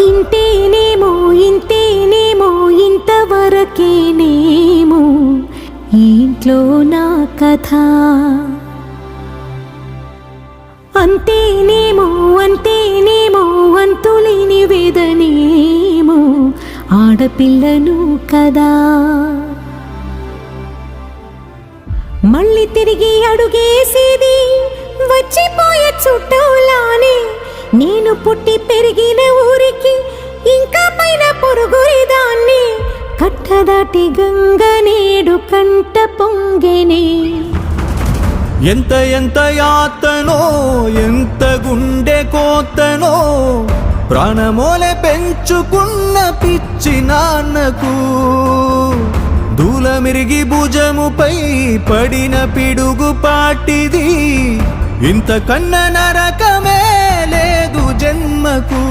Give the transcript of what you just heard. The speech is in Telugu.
ఇంతేనేమో ఇంతేనేమో ఇంతవరకేనేమో ఈ ఇంట్లో నా కథ. అంతేనేమో అంతేనేమో అంతులేని వేదనేమో ఆడపిల్లను కదా. మళ్ళీ తిరిగి అడుగేసేది వచ్చిపోయే చుట్టూలానే. నేను పుట్టి పెరిగిన ఊరికి ఇంకా పైన పొరుగురిదాన్ని. కట్టదాటి గంగ నేడు కంట పొంగెనే. ఎంత ఎంత యాతనో ఎంత గుండె కోతనో ప్రాణమోలే పెంచుకున్న పిచ్చి నాన్నకు. దూలమిరిగి భుజముపై పడిన పిడుగు పాటిది. ఇంతకన్నా నరకమే లేదు జన్మకు.